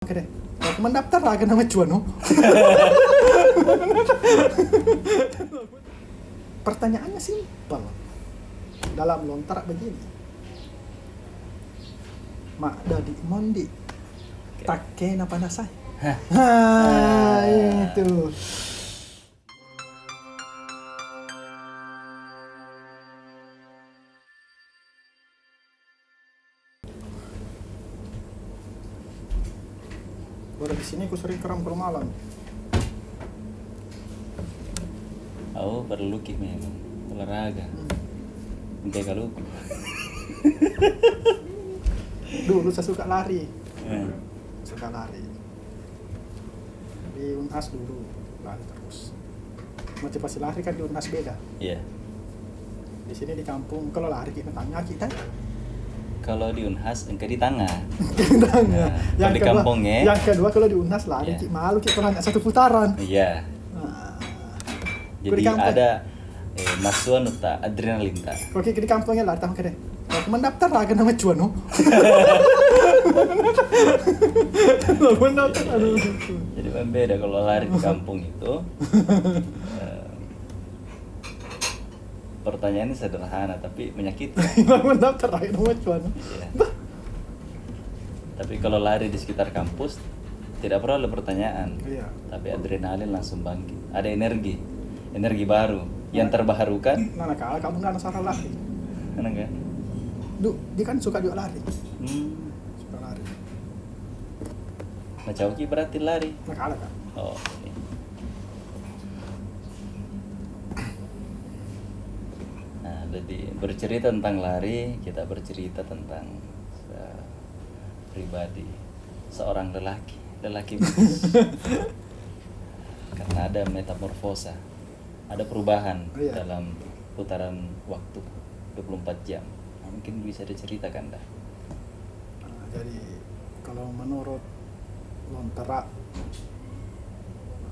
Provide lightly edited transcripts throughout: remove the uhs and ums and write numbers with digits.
Oke deh, aku mendaftar lah ke nama Cuan. Pertanyaannya simpel. Dalam lontar begini. Mak dadi mondi. Take napa nasai? Itu. Gua di sini aku sering keram kalau malam. Aku berlukih memang olahraga. Entah kalau Dulu saya suka lari. Suka lari. Di UNAS dulu lari terus. Motivasi lari kan di UNAS beda. iya. Di sini di kampung kalau lari kita tanya kita. Kalau di Unhas engke di tangah. Nah, Kalau di kampungnya. Yang kedua kalau di UNAS lari Iya. malu kita nanya satu putaran. Iya. Nah, Jadi di kampung. ada masuan uta adrenalin ta. Kalau di kampungnya lari tahu deh. Aku mendaftar lah ke nama Cuan. Mendaftar aduh. Jadi beda kalau lari di kampung itu. Pertanyaannya sederhana tapi menyakitkan. Mendaftar lah ke nama Cuan. Iya. Tapi kalau lari di sekitar kampus tidak perlu ada pertanyaan. Iya. Tapi adrenalin langsung bangkit. Ada energi baru yang terbarukan. Nah, kalau kamu nggak salah lari. Enak kan? Dia kan suka juga lari. Hmm. Suka lari. Nah, Cauki berarti lari. Nah, kalah kan. Oh, ini. Nah, jadi bercerita tentang lari, kita bercerita tentang pribadi seorang lelaki bisnis. Karena ada metamorfosa, ada perubahan Iya. dalam putaran waktu 24 jam. Nah, mungkin bisa diceritakan dah. Nah, jadi kalau menurut Lontera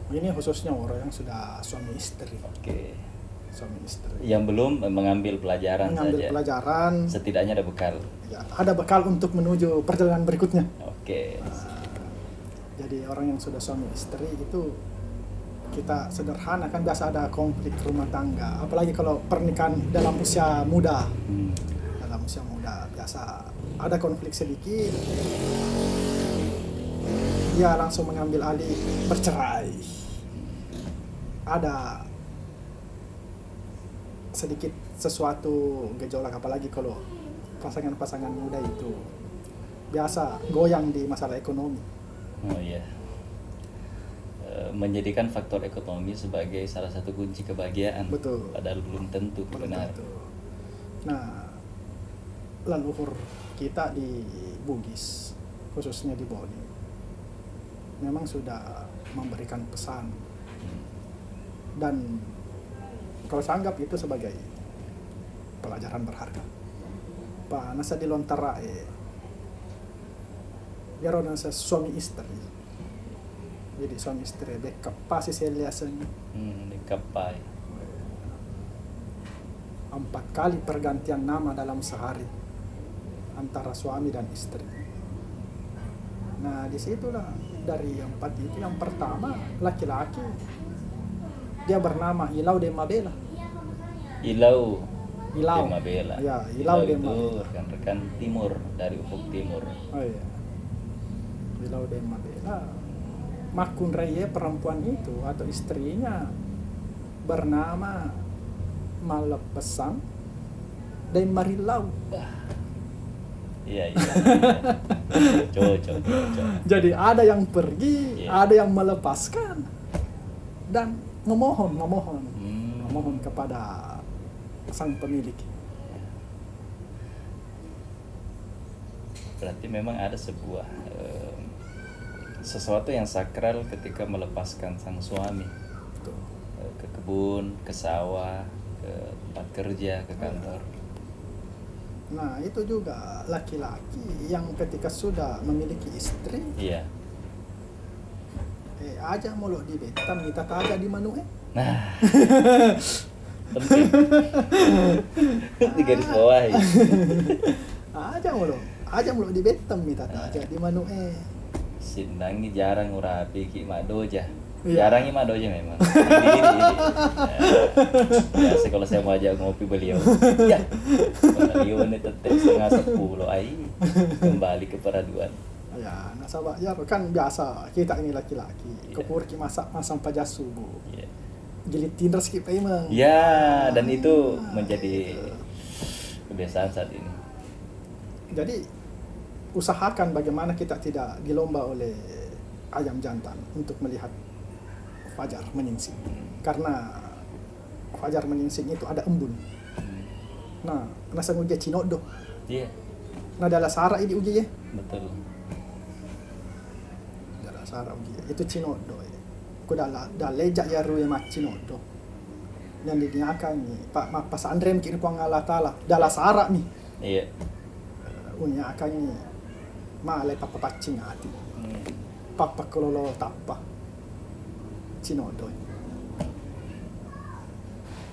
ini khususnya orang yang sudah suami istri. Oke. Suami istri. Yang belum mengambil pelajaran Mengambil saja. pelajaran. Setidaknya ada bekal. Ya, ada bekal untuk menuju perjalanan berikutnya. Oke. Jadi orang yang sudah suami istri itu kita sederhana kan biasa ada konflik rumah tangga. Apalagi kalau pernikahan dalam usia muda. Hmm. Dalam usia muda biasa ada konflik sedikit. Dia langsung mengambil alih bercerai. Ada sedikit sesuatu gejolak apalagi kalau pasangan-pasangan muda itu biasa goyang di masalah ekonomi. Oh iya. Menjadikan faktor ekonomi sebagai salah satu kunci kebahagiaan. Betul. Padahal belum tentu Belum benar. tentu. Nah, leluhur kita di Bugis, khususnya di Boni, memang sudah memberikan pesan dan kalau saya anggap itu sebagai pelajaran berharga. Pak nasa di Lontara dia orang suami istri. Jadi suami istri backup pasti saya lihatnya Dikapai. 4 kali pergantian nama dalam sehari antara suami dan istri. Nah disitulah dari 4 itu yang pertama laki-laki dia bernama Ilau de Mabela. Ilau. Ilau. De Mabela. Ya, Ilau de itu Mabela. rekan-rekan timur dari ufuk timur. Oh iya. Ilau de Mabela. Makun Reye perempuan itu atau istrinya bernama Malepesang dan Marilau. Iya. Cocok. Jadi ada yang pergi, Iya. ada yang melepaskan dan memohon kepada sang pemilik. Berarti memang ada sebuah sesuatu yang sakral ketika melepaskan sang suami Betul. ke kebun, ke sawah, ke tempat kerja, ke kantor. Nah itu juga laki-laki yang ketika sudah memiliki istri, Iya. aja mulu di betam kita aja di manu Nah, penting. Di garis bawah. aja mulu di betam kita aja di manu Sindangi jarang urapi ki madoja. Iya. Jarang madoja memang. Ini. Biasa kalau saya mau ajak ngopi beliau. Ya. Beliau ini tetap 9:30 ai kembali ke peraduan. Ya, nasabah ya kan biasa kita ini laki-laki. Iya. Kepur ki masak sampai jas subuh. Iya. Gilit tinders ki memang. Ya, dan itu menjadi kebiasaan saat ini. Jadi usahakan bagaimana kita tidak dilomba oleh ayam jantan untuk melihat fajar menyingsing. Karena fajar menyingsing itu ada embun. Nah, nasa nguja cinodo. Iya, Nah, dalam sara ini uji ya. betul. Dalam sara uji ya. Itu cinodo ya. Ku dalam lejak ya ruwe mak cinodo. Yang diniakan nih, Pak Pas Andrem kini puang Allah Ta'ala. Dalam sara nih. Iya. Unya akan nih. Malay papa pacing hati. Papa kololo tapa. Cinodo.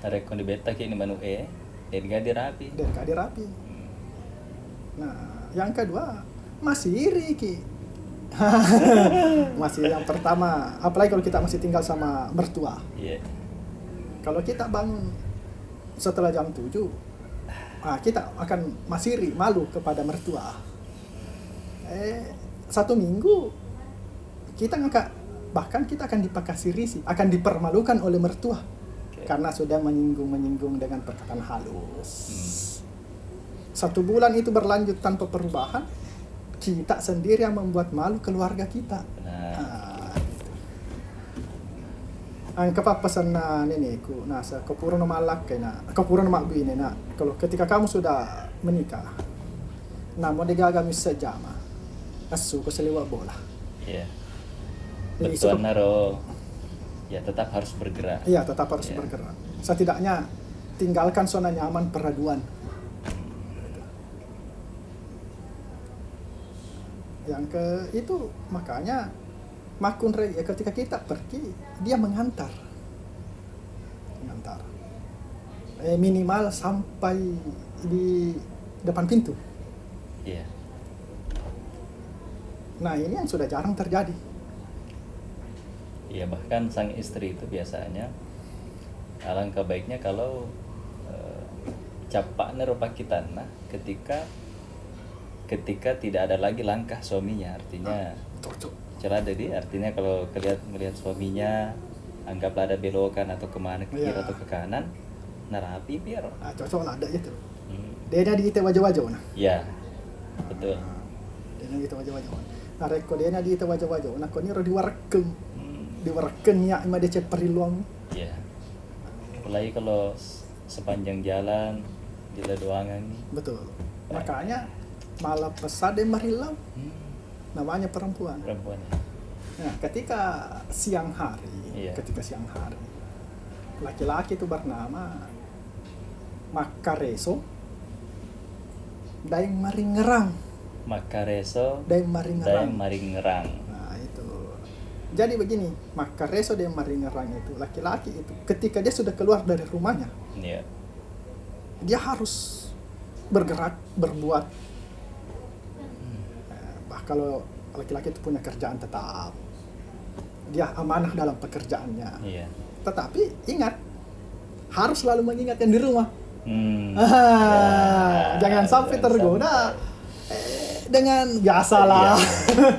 Ada kon di beta ki ini manu dan gak dirapi. Dan gak dirapi. Nah, yang kedua masih iri ki. Masih yang pertama, apalagi kalau kita masih tinggal sama mertua. Iya. Kalau kita bangun setelah jam 7, kita akan masih iri, malu kepada mertua. 1 minggu kita bahkan kita akan dipakasi risih, akan dipermalukan oleh mertua. Karena sudah menyinggung dengan perkataan halus. 1 bulan itu berlanjut tanpa perubahan, kita sendiri yang membuat malu keluarga kita. Ang kapapasan na nini ko nasa kapuro na malak kay na kapuro na magbi na kalau ketika kamu sudah menikah, na mo digagamis sa jama, asu ko sa liwa bola. Iya. Jadi Betuan naro ya tetap harus bergerak. Iya, tetap harus Iya. bergerak. Setidaknya tinggalkan zona nyaman peraduan. Yang itu makanya makun ketika kita pergi dia mengantar. Minimal sampai di depan pintu. Iya. Nah, ini yang sudah jarang terjadi. Iya, bahkan sang istri itu biasanya alangkah baiknya kalau capak nerupa kita nah ketika tidak ada lagi langkah suaminya, artinya Cocok. celana dia, artinya kalau melihat suaminya anggaplah ada belokan atau kemana ke kiri Iya. atau ke kanan, narapi biar. Nah, cocok lah ada itu. Dia di ite wajah-wajah nah. Ya, betul. Dia di ite wajah-wajah. Nah, reko dia di ite wajah-wajah. Nah, kau ni diwarekem. Diwarekem ya ima dia periluang. Iya. Apalagi kalau sepanjang jalan doangan nih. Betul. Makanya malah pesade marilau namanya perempuan. Nah, ketika siang hari, Iya. laki-laki itu bernama Makareso Daeng Maringerang. Makareso Daeng Maringerang. Maringerang. Nah, itu. Jadi begini, Makareso Daeng Maringerang itu laki-laki itu ketika dia sudah keluar dari rumahnya, Iya. dia harus bergerak, berbuat. Kalau laki-laki itu punya kerjaan tetap, dia amanah dalam pekerjaannya. Iya. Tetapi ingat, harus selalu mengingat yang di rumah. Ya, Jangan sampai tergoda dengan biasalah. Iya.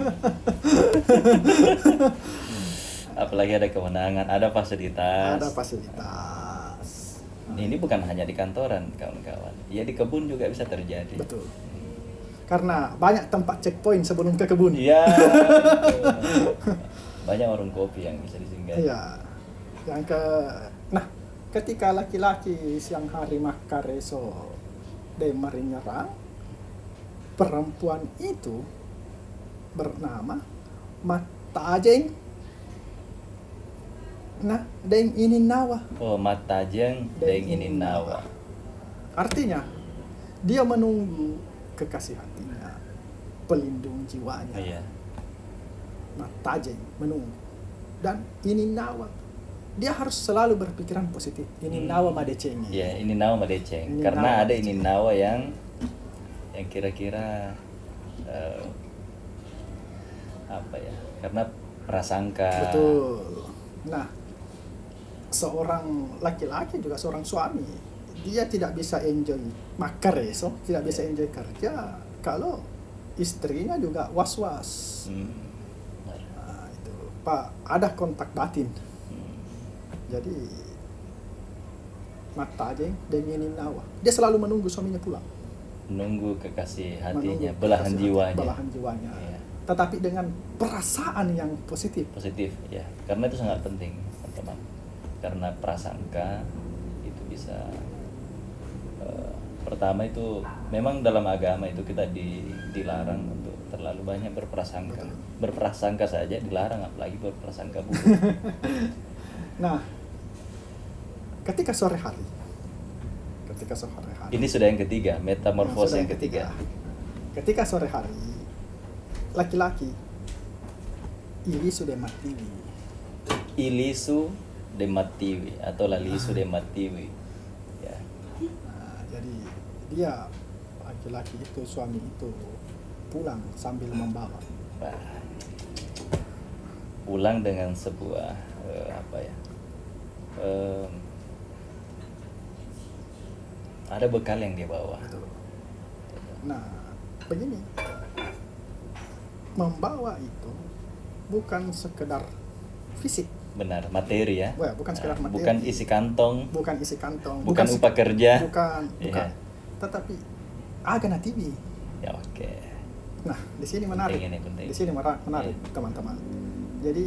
Apalagi ada kewenangan, ada fasilitas. Ada fasilitas. Ini bukan hanya di kantoran, kawan-kawan. Ya di kebun juga bisa terjadi. Betul. Karena banyak tempat checkpoint sebelum ke kebun. Iya. Betul. Banyak warung kopi yang bisa disinggahi. Iya. Nah, ketika laki-laki siang hari Makareso de Maringerang, perempuan itu bernama Matajeng. Nah, Deng Ininawa. Oh, Matajeng Deng Ininawa. Artinya, dia menunggu kekasih hatinya, pelindung jiwanya. Iya. Matajeng menunggu. Dan Ininawa, dia harus selalu berpikiran positif. Ininawa Madecengi. Iya, Ininawa Madeceng. Ininawa Karena ada Madeceng. Ininawa yang kira-kira apa ya? Karena prasangka. Betul. Nah, seorang laki-laki juga seorang suami, dia tidak bisa enjoy makareso, tidak bisa enjoy kerja kalau istrinya juga was-was. Benar. Nah, itu Pak, ada kontak batin. Jadi mata aja demi nawa. Dia selalu menunggu suaminya pulang. Menunggu kekasih hatinya, Menunggu belahan kekasih jiwanya. hati, belahan jiwanya. Iya. Tetapi dengan perasaan yang positif. Positif ya, karena itu sangat penting teman-teman. Karena prasangka itu bisa pertama itu memang dalam agama itu kita dilarang untuk terlalu banyak berprasangka. Betul. Berprasangka saja dilarang, apalagi berprasangka buruk. Nah, ketika sore hari, Ini sudah yang ketiga, metamorfosa sudah yang ketiga. Ketika sore hari, laki-laki ilisu dematiwi. Ilisu dematiwi atau lalisu dematiwi. Ya. Nah, jadi dia laki-laki itu, suami itu pulang sambil membawa. Wah. Pulang dengan sebuah apa ya? Ada bekal yang dia bawa. Betul. Nah, begini, membawa itu bukan sekedar fisik, Benar, materi ya. Wah, bukan sekedar materi. Bukan isi kantong, bukan isi kantong, bukan upah kerja. bukan, Iya. tetapi agana TV. Ya oke. Nah, di sini menarik. Penting ini, penting. Di sini menarik, Iya. teman-teman. Jadi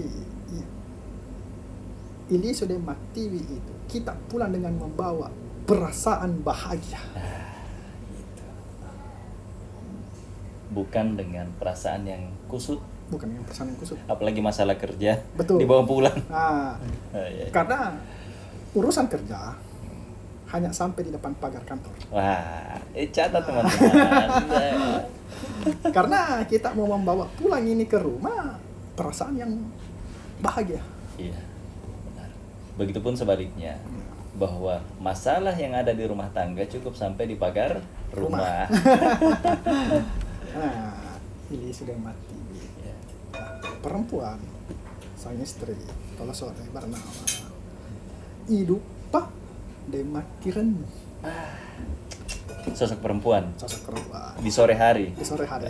ini sudah matiwi itu kita pulang dengan membawa perasaan bahagia. Gitu. Bukan dengan perasaan yang kusut, Bukan yang perasaan yang kusut. apalagi masalah kerja. Betul. Dibawa pulang. Nah, Iya. karena urusan kerja hanya sampai di depan pagar kantor. Wah, catat teman-teman. Karena kita mau membawa pulang ini ke rumah perasaan yang bahagia. Iya, benar. Begitupun sebaliknya, bahwa masalah yang ada di rumah tangga cukup sampai di pagar rumah. Nah, ini sudah mati. Ya. Perempuan, sang istri, kalau sore bernama Idupa Demakiren, Sosok perempuan sosok perempuan di sore hari. di sore hari.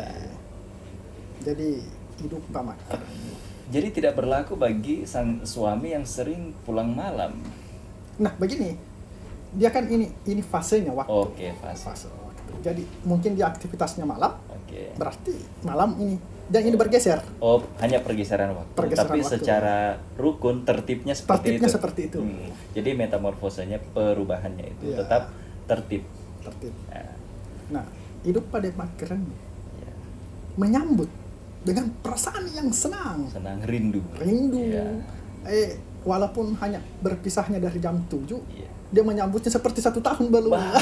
Jadi Idupa Makiren. Jadi tidak berlaku bagi sang suami yang sering pulang malam. Nah, begini, dia kan ini fasenya waktu. Oke, fase. Waktu. Jadi mungkin dia aktivitasnya malam, Oke. berarti malam ini. Dan ini bergeser. Oh, hanya pergeseran waktu. Pergeseran Tapi waktu. secara rukun tertibnya seperti Tertibnya itu. seperti itu. Jadi metamorfosanya, perubahannya itu Iya. tetap tertib. Tertib. Nah, Nah, hidup pada Makiren ya. menyambut dengan perasaan yang senang, Senang rindu. rindu. Iya. Walaupun hanya berpisahnya dari jam 7, Iya. dia menyambutnya seperti 1 tahun belum. Wah,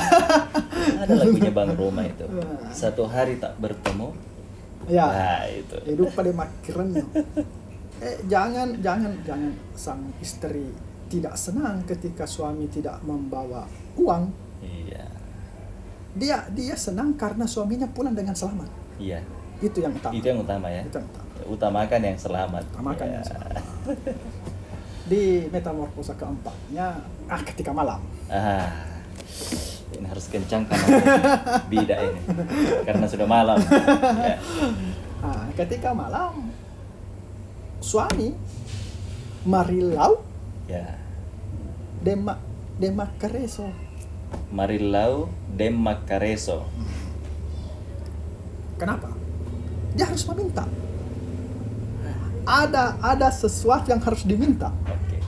ada lagunya Bang Roma itu. Wah. 1 hari tak bertemu. Ya, Nah, itu. hidup pada Makiren. Jangan sang istri tidak senang ketika suami tidak membawa uang. Iya. Dia senang karena suaminya pulang dengan selamat. Iya. Itu yang utama. Itu yang utama ya. Itu yang utama. Utamakan yang selamat. Utamakan Ya. yang selamat. Di metamorfosa keempatnya, ketika malam. Ini harus kencang karena bida ini. Karena sudah malam. Ya. Ketika malam, suami marilau Ya. demakareso. Marilau demakareso. Kenapa? Dia harus meminta. Ada sesuatu yang harus diminta. Oke.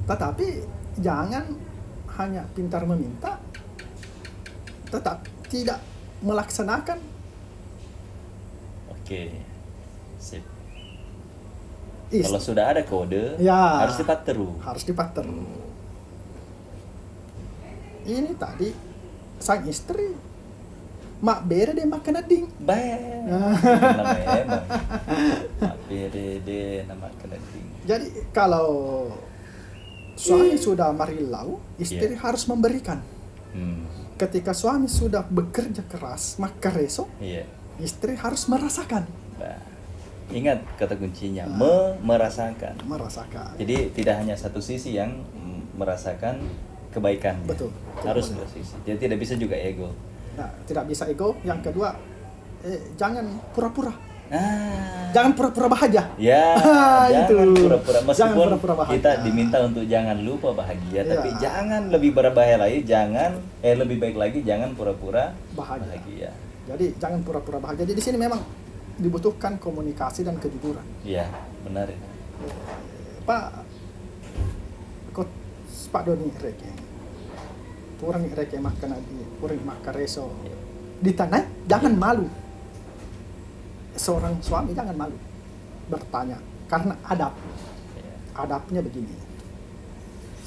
Tetapi jangan hanya pintar meminta, tetap tidak melaksanakan. Oke. Sip. Is- Kalau sudah ada kode, Ya. harus dipateru. harus dipater. Ini tadi sang istri mak bere deh makan ading. Baik. Namanya emang. APDD nama kedating. Jadi kalau suami sudah marilau, istri harus memberikan. Ketika suami sudah bekerja keras, maka reso Iya. istri harus merasakan. Nah, Ingat kata kuncinya, merasakan. Merasakan. Jadi tidak hanya satu sisi yang merasakan kebaikan. Betul. Harus dua sisi. Jadi tidak bisa juga ego. Nah, tidak bisa ego. Yang kedua, jangan pura-pura. Ah. Jangan pura-pura bahagia. Ya, jangan pura-pura. Jangan Meskipun pura-pura bahagia. kita diminta untuk jangan lupa bahagia, Iya. tapi jangan lebih berbahaya lagi, lebih baik lagi jangan pura-pura Bahagia. bahagia. Jadi jangan pura-pura bahagia. Jadi di sini memang dibutuhkan komunikasi dan kejujuran. Iya, benar itu. Pak Doni reke. Orang reke makan adi, orang makan reso. Di tanah jangan malu. Seorang suami jangan malu bertanya karena adab. Iya. Adabnya begini.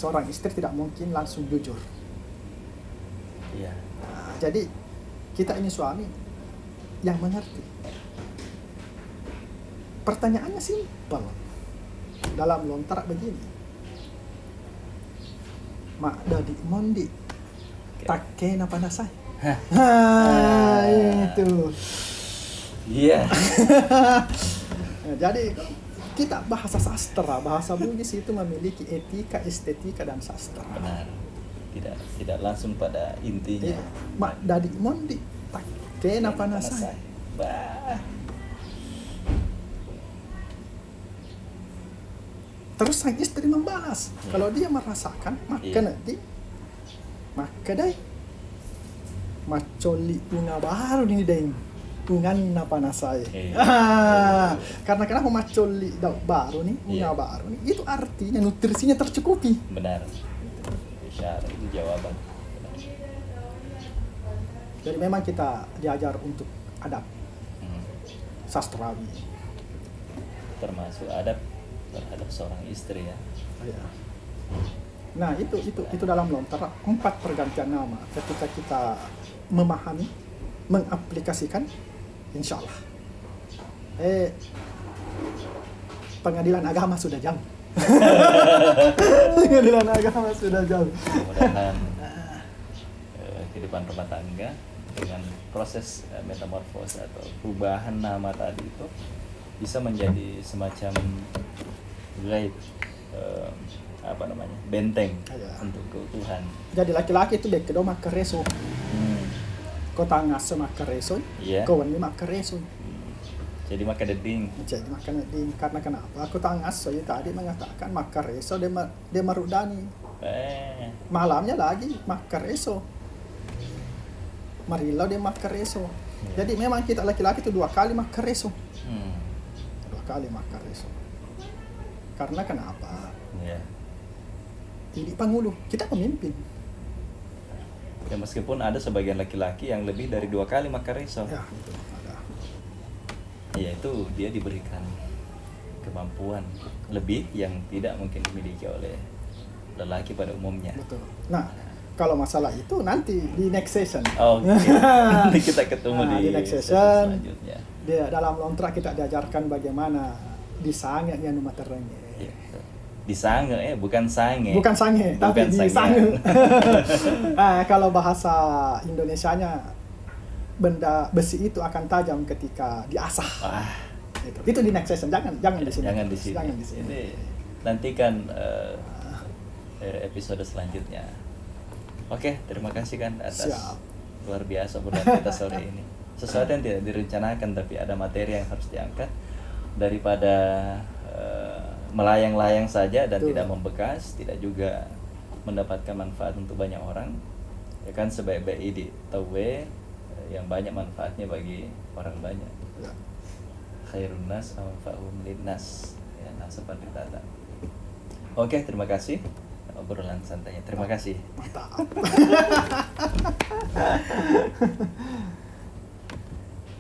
Seorang istri tidak mungkin langsung jujur. Iya. Nah, jadi kita ini suami yang mengerti. Pertanyaannya simpel. Dalam lontar begini. Mak dadi mondi. Tak kena panasai. Itu. Iya. Nah, jadi kita bahasa sastra, bahasa Bugis itu memiliki etika, estetika dan sastra. Benar. Tidak langsung pada intinya. Iya. Mak dadi mondi. Tak kena panasai. Bah. Terus sang istri membalas. Iya. Kalau dia merasakan, maka Iya. nanti maka dai macoli bunga baru nih deng. Bungan apa nasai. Iya. Karena kenapa macoli baru nih, bunga Iya. baru nih. Itu artinya nutrisinya tercukupi. Benar. Isyarat itu jawaban. Benar. Jadi memang kita diajar untuk adab sastrawi. Termasuk adab terhadap seorang istri ya. Ya. Nah itu dalam lontar 4 pergantian nama. Ketika kita memahami, mengaplikasikan, insya Allah. Pengadilan agama sudah jauh. Pengadilan agama sudah jauh. Mudah-mudahan kehidupan rumah tangga dengan proses metamorfosa atau perubahan nama tadi itu bisa menjadi semacam guide, benteng Ya. untuk keutuhan. Jadi laki-laki itu bekedo maka reso. Kota ngase maka reso. Iya. Kawan ni maka reso. Jadi maka deding. Jadi makan ding karena kenapa? Aku tangas saya tadi mengatakan maka reso dia marudani. Malamnya lagi maka reso. Marilau dia maka reso. Ya. Jadi memang kita laki-laki itu 2 kali maka reso. 2 kali maka reso. Karena kenapa? Ya. Jadi pangulu kita pemimpin. Ya meskipun ada sebagian laki-laki yang lebih dari 2 kali makan reso. Ya itu ada. Ya itu dia diberikan kemampuan lebih yang tidak mungkin dimiliki oleh lelaki pada umumnya. Betul. Nah, kalau masalah itu nanti di next session. Oke. Nanti kita ketemu Nah, di di next sesi session. selanjutnya. Dia dalam lontrak kita diajarkan bagaimana disangenya nu materenge. Ya. Disange bukan sange. Bukan sange, tapi Bukan disange. sangean. Nah, kalau bahasa Indonesianya benda besi itu akan tajam ketika diasah. Wah, Itu di next session. Jangan di sini. jangan di sini. Jangan di sini. Ini nantikan episode selanjutnya. Oke, terima kasih kan atas Siap. luar biasa obrolan kita sore ini. Sesuatu yang tidak direncanakan tapi ada materi yang harus diangkat daripada melayang-layang saja dan Betul. tidak membekas, tidak juga mendapatkan manfaat untuk banyak orang. Ya kan sebaik-baik di tawe yang banyak manfaatnya bagi orang banyak. Ya. Khairun nas anfa'uhum linnas. Ya, nah seperti tata. Oke, terima kasih obrolan santainya. Terima kasih. Mantap.